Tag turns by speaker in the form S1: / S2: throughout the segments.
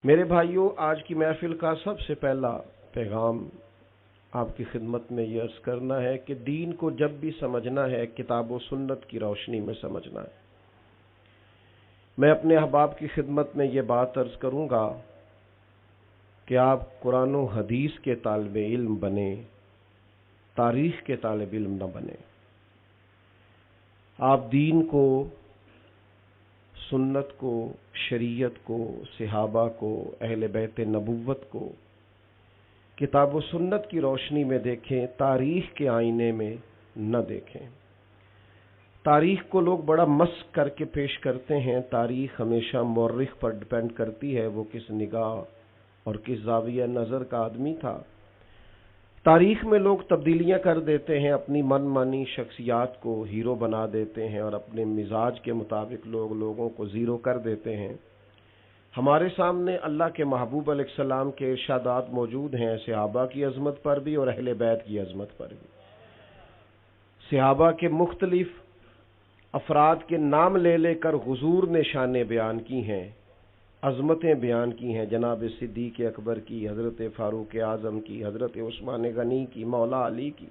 S1: میرے بھائیوں، آج کی محفل کا سب سے پہلا پیغام آپ کی خدمت میں یہ عرض کرنا ہے کہ دین کو جب بھی سمجھنا ہے کتاب و سنت کی روشنی میں سمجھنا ہے۔ میں اپنے احباب کی خدمت میں یہ بات عرض کروں گا کہ آپ قرآن و حدیث کے طالب علم بنیں، تاریخ کے طالب علم نہ بنیں۔ آپ دین کو، سنت کو، شریعت کو، صحابہ کو، اہل بیت نبوت کو کتاب و سنت کی روشنی میں دیکھیں، تاریخ کے آئینے میں نہ دیکھیں۔ تاریخ کو لوگ بڑا مسخ کر کے پیش کرتے ہیں۔ تاریخ ہمیشہ مورخ پر ڈیپینڈ کرتی ہے، وہ کس نگاہ اور کس زاویہ نظر کا آدمی تھا۔ تاریخ میں لوگ تبدیلیاں کر دیتے ہیں، اپنی من مانی شخصیات کو ہیرو بنا دیتے ہیں اور اپنے مزاج کے مطابق لوگوں کو زیرو کر دیتے ہیں۔ ہمارے سامنے اللہ کے محبوب علیہ السلام کے ارشادات موجود ہیں، صحابہ کی عظمت پر بھی اور اہل بیت کی عظمت پر بھی۔ صحابہ کے مختلف افراد کے نام لے لے کر حضور نے شانیں بیان کی ہیں، عظمتیں بیان کی ہیں، جناب صدیق اکبر کی، حضرت فاروق اعظم کی، حضرت عثمان غنی کی، مولا علی کی،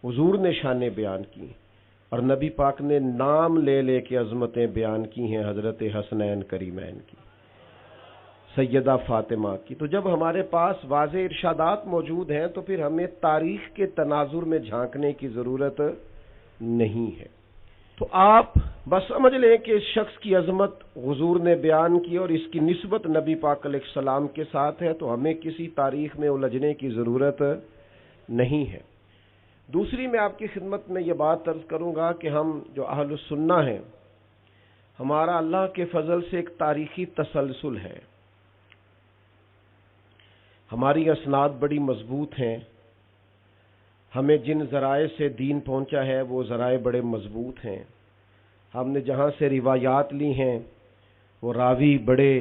S1: حضور نے شانیں بیان کی۔ اور نبی پاک نے نام لے لے کے عظمتیں بیان کی ہیں، حضرت حسنین کریمین کی، سیدہ فاطمہ کی۔ تو جب ہمارے پاس واضح ارشادات موجود ہیں تو پھر ہمیں تاریخ کے تناظر میں جھانکنے کی ضرورت نہیں ہے۔ تو آپ بس سمجھ لیں کہ اس شخص کی عظمت حضور نے بیان کی اور اس کی نسبت نبی پاک علیہ السلام کے ساتھ ہے، تو ہمیں کسی تاریخ میں الجھنے کی ضرورت نہیں ہے۔ دوسری میں آپ کی خدمت میں یہ بات عرض کروں گا کہ ہم جو اہل السنہ ہیں، ہمارا اللہ کے فضل سے ایک تاریخی تسلسل ہے۔ ہماری اسناد بڑی مضبوط ہیں، ہمیں جن ذرائع سے دین پہنچا ہے وہ ذرائع بڑے مضبوط ہیں۔ ہم نے جہاں سے روایات لی ہیں وہ راوی بڑے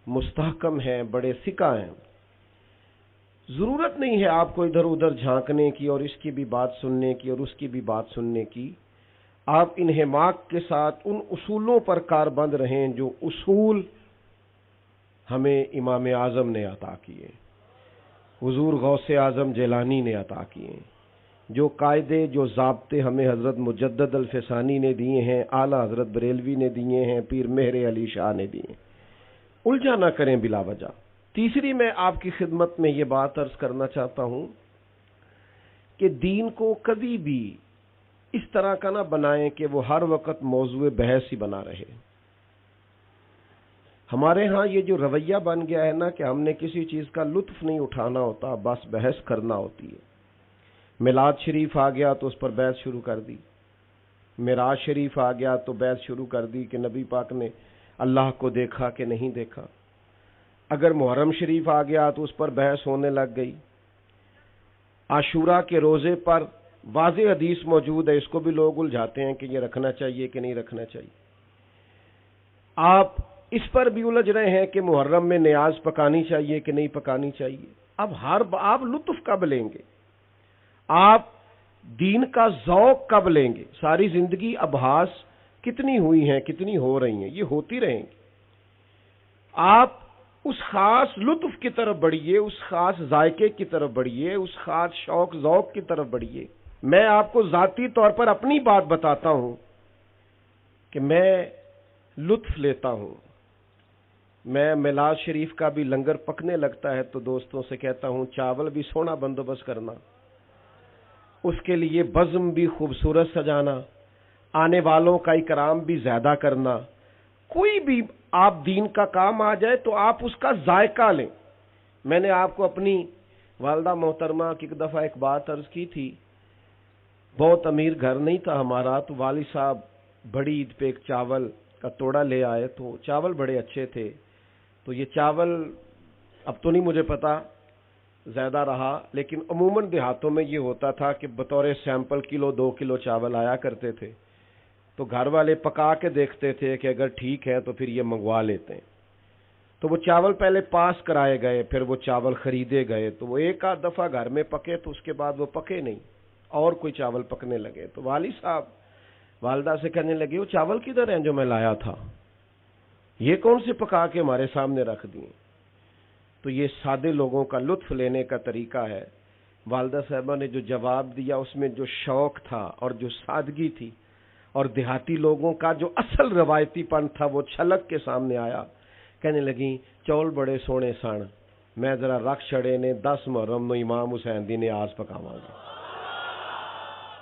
S1: مستحکم ہیں، بڑے ثقہ ہیں۔ ضرورت نہیں ہے آپ کو ادھر ادھر جھانکنے کی اور اس کی بھی بات سننے کی اور اس کی بھی بات سننے کی۔ آپ انہماک کے ساتھ ان اصولوں پر کاربند رہیں جو اصول ہمیں امام اعظم نے عطا کیے، حضور غوث اعظم جیلانی نے عطا کیے، جو قاعدے، جو ضابطے ہمیں حضرت مجدد الفسانی نے دیے ہیں، اعلیٰ حضرت بریلوی نے دیے ہیں، پیر مہر علی شاہ نے دیے ہیں۔ الجھا نہ کریں بلا وجہ۔ تیسری میں آپ کی خدمت میں یہ بات عرض کرنا چاہتا ہوں کہ دین کو کبھی بھی اس طرح کا نہ بنائیں کہ وہ ہر وقت موضوع بحث ہی بنا رہے۔ ہمارے ہاں یہ جو رویہ بن گیا ہے نا کہ ہم نے کسی چیز کا لطف نہیں اٹھانا ہوتا، بس بحث کرنا ہوتی ہے۔ میلاد شریف آ گیا تو اس پر بحث شروع کر دی، معراج شریف آ گیا تو بحث شروع کر دی کہ نبی پاک نے اللہ کو دیکھا کہ نہیں دیکھا۔ اگر محرم شریف آ گیا تو اس پر بحث ہونے لگ گئی۔ عاشورہ کے روزے پر واضح حدیث موجود ہے، اس کو بھی لوگ الجھاتے ہیں کہ یہ رکھنا چاہیے کہ نہیں رکھنا چاہیے۔ آپ اس پر بھی الجھ رہے ہیں کہ محرم میں نیاز پکانی چاہیے کہ نہیں پکانی چاہیے۔ اب آپ لطف کب لیں گے؟ آپ دین کا ذوق کب لیں گے؟ ساری زندگی ابحاث کتنی ہوئی ہیں، کتنی ہو رہی ہیں، یہ ہوتی رہیں گی۔ آپ اس خاص لطف کی طرف بڑھیے، اس خاص ذائقے کی طرف بڑھیے، اس خاص شوق ذوق کی طرف بڑھیے۔ میں آپ کو ذاتی طور پر اپنی بات بتاتا ہوں کہ میں لطف لیتا ہوں۔ میں میلاد شریف کا بھی لنگر پکنے لگتا ہے تو دوستوں سے کہتا ہوں چاول بھی سونا بندوبست کرنا، اس کے لیے بزم بھی خوبصورت سجانا، آنے والوں کا اکرام بھی زیادہ کرنا۔ کوئی بھی آپ دین کا کام آ جائے تو آپ اس کا ذائقہ لیں۔ میں نے آپ کو اپنی والدہ محترمہ کی ایک دفعہ ایک بات عرض کی تھی۔ بہت امیر گھر نہیں تھا ہمارا، تو والد صاحب بڑی عید پہ ایک چاول کا توڑا لے آئے، تو چاول بڑے اچھے تھے۔ تو یہ چاول اب تو نہیں مجھے پتا زیادہ رہا، لیکن عموماً دیہاتوں میں یہ ہوتا تھا کہ بطور سیمپل کلو 2 کلو چاول آیا کرتے تھے، تو گھر والے پکا کے دیکھتے تھے کہ اگر ٹھیک ہے تو پھر یہ منگوا لیتے ہیں۔ تو وہ چاول پہلے پاس کرائے گئے، پھر وہ چاول خریدے گئے، تو وہ ایک آدھ دفعہ گھر میں پکے تو اس کے بعد وہ پکے نہیں، اور کوئی چاول پکنے لگے۔ تو والد صاحب والدہ سے کہنے لگے وہ چاول کدھر ہیں جو میں لایا تھا، یہ کون سے پکا کے ہمارے سامنے رکھ دیے؟ تو یہ سادے لوگوں کا لطف لینے کا طریقہ ہے۔ والدہ صاحبہ نے جو جواب دیا اس میں جو شوق تھا اور جو سادگی تھی اور دیہاتی لوگوں کا جو اصل روایتی پن تھا وہ چھلک کے سامنے آیا۔ کہنے لگیں چول بڑے سونے سن، میں ذرا رکھ چھڑے نے 10 محرم نو امام حسین دی نیاز پکاواں گا۔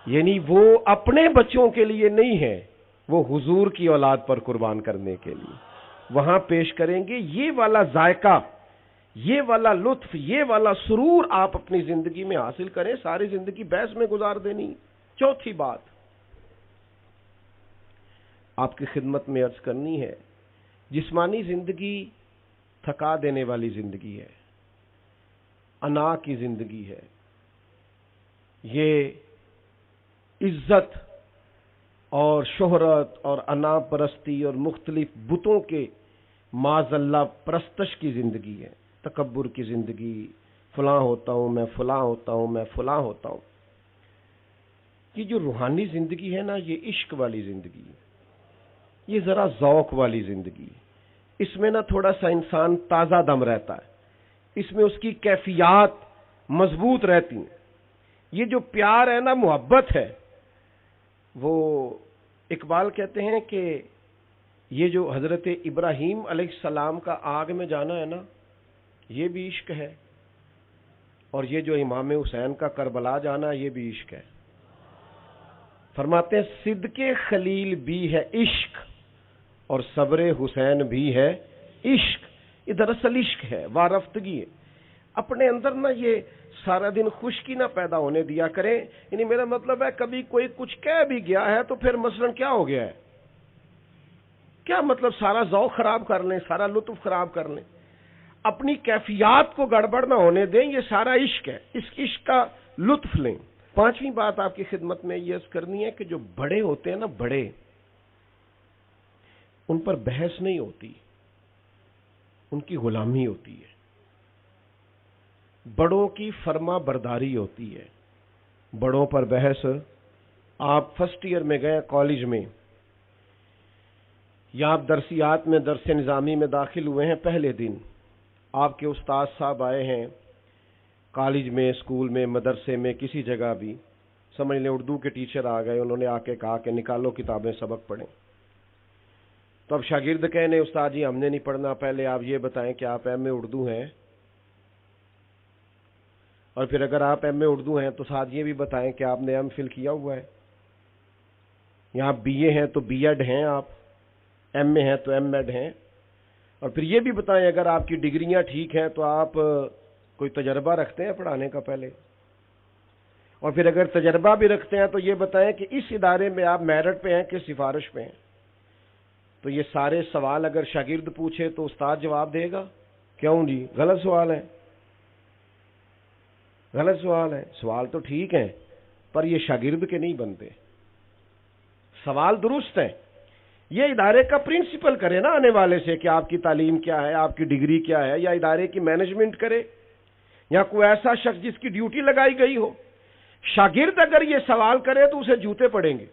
S1: یعنی وہ اپنے بچوں کے لیے نہیں ہے، وہ حضور کی اولاد پر قربان کرنے کے لیے وہاں پیش کریں گے۔ یہ والا ذائقہ، یہ والا لطف، یہ والا سرور آپ اپنی زندگی میں حاصل کریں، ساری زندگی بحث میں گزار دینی۔ چوتھی بات آپ کی خدمت میں عرض کرنی ہے، جسمانی زندگی تھکا دینے والی زندگی ہے، انا کی زندگی ہے، یہ عزت اور شہرت اور انا پرستی اور مختلف بتوں کے معاذ اللہ پرستش کی زندگی ہے، تکبر کی زندگی، فلاں ہوتا ہوں میں، فلاں ہوتا ہوں میں، فلاں ہوتا ہوں۔ یہ جو روحانی زندگی ہے نا، یہ عشق والی زندگی ہے، یہ ذرا ذوق والی زندگی ہے۔ اس میں نا تھوڑا سا انسان تازہ دم رہتا ہے، اس میں اس کی کیفیات مضبوط رہتی ہیں۔ یہ جو پیار ہے نا، محبت ہے، وہ اقبال کہتے ہیں کہ یہ جو حضرت ابراہیم علیہ السلام کا آگ میں جانا ہے نا، یہ بھی عشق ہے، اور یہ جو امام حسین کا کربلا جانا یہ بھی عشق ہے۔ فرماتے ہیں صدق خلیل بھی ہے عشق اور صبر حسین بھی ہے عشق۔ یہ دراصل عشق ہے، وارفتگی ہے۔ اپنے اندر نہ یہ سارا دن خشکی نہ پیدا ہونے دیا کریں۔ یعنی میرا مطلب ہے کبھی کوئی کچھ کہہ بھی گیا ہے تو پھر مثلا کیا ہو گیا ہے، کیا مطلب سارا ذوق خراب کر لیں، سارا لطف خراب کر لیں؟ اپنی کیفیات کو گڑبڑ نہ ہونے دیں، یہ سارا عشق ہے، اس عشق کا لطف لیں۔ پانچویں بات آپ کی خدمت میں یہ عرض کرنی ہے کہ جو بڑے ہوتے ہیں نا، بڑے، ان پر بحث نہیں ہوتی، ان کی غلامی ہوتی ہے، بڑوں کی فرما برداری ہوتی ہے، بڑوں پر بحث۔ آپ فرسٹ ایئر میں گئے کالج میں، یا آپ درسیات میں درس نظامی میں داخل ہوئے ہیں، پہلے دن آپ کے استاد صاحب آئے ہیں کالج میں، اسکول میں، مدرسے میں، کسی جگہ بھی، سمجھ لیں اردو کے ٹیچر آ گئے، انہوں نے آ کے کہا کہ نکالو کتابیں، سبق پڑھیں۔ تو اب شاگرد کہنے استاد جی ہم نے نہیں پڑھنا، پہلے آپ یہ بتائیں کہ آپ ایم اے اردو ہیں، اور پھر اگر آپ ایم اے اردو ہیں تو ساتھ یہ بھی بتائیں کہ آپ نے ایم فل کیا ہوا ہے، یا آپ بی اے ہیں تو بی ایڈ ہیں، آپ ایم اے ہیں تو ایم ایڈ ہیں، اور پھر یہ بھی بتائیں اگر آپ کی ڈگریاں ٹھیک ہیں تو آپ کوئی تجربہ رکھتے ہیں پڑھانے کا پہلے، اور پھر اگر تجربہ بھی رکھتے ہیں تو یہ بتائیں کہ اس ادارے میں آپ میرٹ پہ ہیں کہ سفارش پہ ہیں۔ تو یہ سارے سوال اگر شاگرد پوچھے تو استاد جواب دے گا؟ کیوں جی، غلط سوال ہے، غلط سوال ہے۔ سوال تو ٹھیک ہیں پر یہ شاگرد کے نہیں بنتے، سوال درست ہیں، یہ ادارے کا پرنسپل کرے نا آنے والے سے کہ آپ کی تعلیم کیا ہے، آپ کی ڈگری کیا ہے، یا ادارے کی مینجمنٹ کرے، یا کوئی ایسا شخص جس کی ڈیوٹی لگائی گئی ہو۔ شاگرد اگر یہ سوال کرے تو اسے جوتے پڑیں گے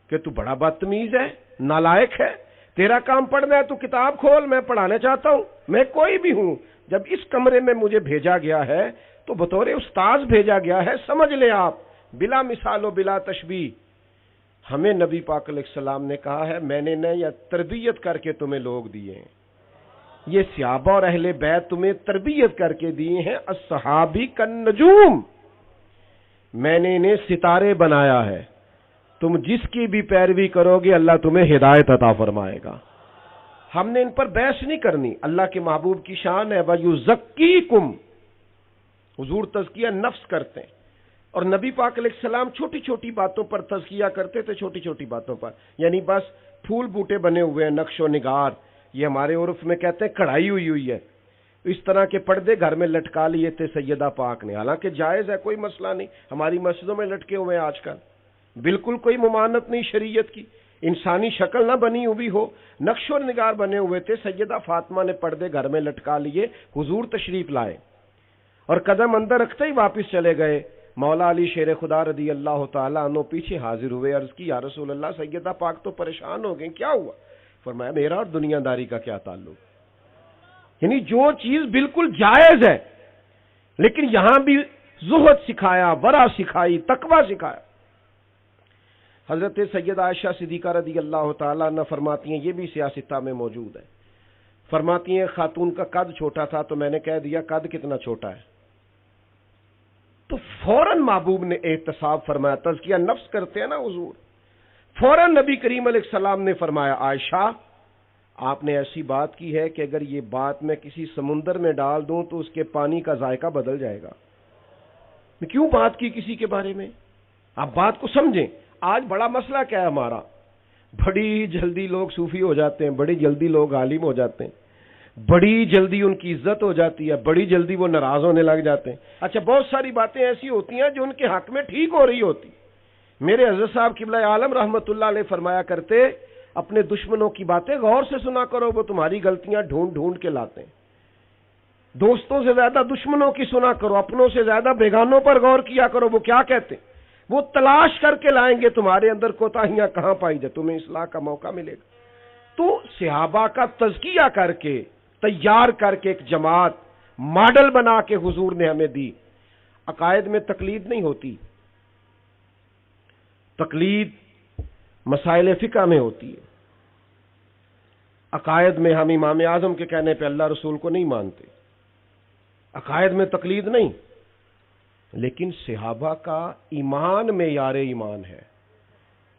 S1: کہ تو بڑا بدتمیز ہے، نالائق ہے، تیرا کام پڑھنا ہے تو کتاب کھول، میں پڑھانا چاہتا ہوں، میں کوئی بھی ہوں، جب اس کمرے میں مجھے بھیجا گیا ہے تو بطور استاذ بھیجا گیا ہے، سمجھ لیں آپ، بلا مثال و بلا تشبیہ۔ ہمیں نبی پاک علیہ السلام نے کہا ہے میں نے نہ یا تربیت کر کے تمہیں لوگ دیے ہیں، یہ صحابہ اور اہل بیت تمہیں تربیت کر کے دیے ہیں، الصحابی کالنجوم، میں نے انہیں ستارے بنایا ہے، تم جس کی بھی پیروی کرو گے اللہ تمہیں ہدایت عطا فرمائے گا۔ ہم نے ان پر بحث نہیں کرنی، اللہ کے محبوب کی شان ہے وَيُزَكِّيكُمْ، حضور تزکیہ نفس کرتے ہیں، اور نبی پاک علیہ السلام چھوٹی چھوٹی باتوں پر تزکیہ کرتے تھے، چھوٹی چھوٹی باتوں پر، یعنی بس پھول بوٹے بنے ہوئے ہیں، نقش و نگار، یہ ہمارے عرف میں کہتے ہیں کڑھائی ہوئی ہے، اس طرح کے پردے گھر میں لٹکا لیے تھے سیدہ پاک نے، حالانکہ جائز ہے، کوئی مسئلہ نہیں، ہماری مسجدوں میں لٹکے ہوئے ہیں آج کل، بالکل کوئی ممانعت نہیں شریعت کی، انسانی شکل نہ بنی ہوئی ہو، نقش و نگار بنے ہوئے تھے، سیدہ فاطمہ نے پردے گھر میں لٹکا لیے، حضور تشریف لائے اور قدم اندر رکھتے ہی واپس چلے گئے۔ مولا علی شیر خدا رضی اللہ تعالیٰ عنہ پیچھے حاضر ہوئے، عرض کی یا رسول اللہ سیدہ پاک تو پریشان ہو گئیں، کیا ہوا؟ فرمایا میرا اور دنیا داری کا کیا تعلق، یعنی جو چیز بالکل جائز ہے لیکن یہاں بھی زہد سکھایا، ورع سکھائی، تقوی سکھایا۔ حضرت سیدہ عائشہ صدیقہ رضی اللہ تعالیٰ عنہ فرماتی ہیں، یہ بھی سیاستہ میں موجود ہے، فرماتی ہیں خاتون کا قد چھوٹا تھا تو میں نے کہہ دیا قد کتنا چھوٹا ہے، تو فوراً محبوب نے احتساب فرمایا، تزکیہ نفس کرتے ہیں نا حضور، فوراً نبی کریم علیہ السلام نے فرمایا عائشہ آپ نے ایسی بات کی ہے کہ اگر یہ بات میں کسی سمندر میں ڈال دوں تو اس کے پانی کا ذائقہ بدل جائے گا۔ میں کیوں بات کی کسی کے بارے میں؟ آپ بات کو سمجھیں۔ آج بڑا مسئلہ کیا ہے ہمارا، بڑی جلدی لوگ صوفی ہو جاتے ہیں، بڑی جلدی لوگ عالم ہو جاتے ہیں، بڑی جلدی ان کی عزت ہو جاتی ہے، بڑی جلدی وہ ناراض ہونے لگ جاتے ہیں۔ اچھا بہت ساری باتیں ایسی ہوتی ہیں جو ان کے حق میں ٹھیک ہو رہی ہوتی۔ میرے حضرت صاحب قبلہ عالم رحمت اللہ علیہ فرمایا کرتے اپنے دشمنوں کی باتیں غور سے سنا کرو، وہ تمہاری غلطیاں ڈھونڈ ڈھونڈ کے لاتے ہیں۔ دوستوں سے زیادہ دشمنوں کی سنا کرو، اپنوں سے زیادہ بیگانوں پر غور کیا کرو، وہ کیا کہتے ہیں، وہ تلاش کر کے لائیں گے تمہارے اندر کوتاہیاں کہاں پائی جائے، تمہیں اصلاح کا موقع ملے گا۔ تو صحابہ کا تزکیہ کر کے تیار کر کے ایک جماعت ماڈل بنا کے حضور نے ہمیں دی۔ عقائد میں تقلید نہیں ہوتی، تقلید مسائل فقہ میں ہوتی ہے۔ عقائد میں ہم امام اعظم کے کہنے پہ اللہ رسول کو نہیں مانتے، عقائد میں تقلید نہیں، لیکن صحابہ کا ایمان معیار ایمان ہے،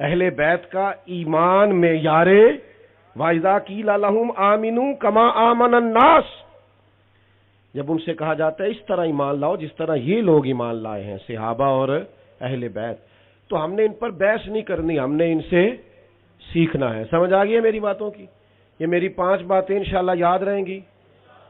S1: اہل بیت کا ایمان معیار۔ وَإِذَا قِيلَ لَهُمْ آمِنُوا كَمَا آمَنَ النَّاسُ، جب ان سے کہا جاتا ہے اس طرح ایمان لاؤ جس طرح یہ لوگ ایمان لائے ہیں صحابہ اور اہل بیت، تو ہم نے ان پر بحث نہیں کرنی، ہم نے ان سے سیکھنا ہے۔ سمجھ آ گئی ہے میری باتوں کی؟ یہ میری 5 باتیں انشاءاللہ یاد رہیں گی۔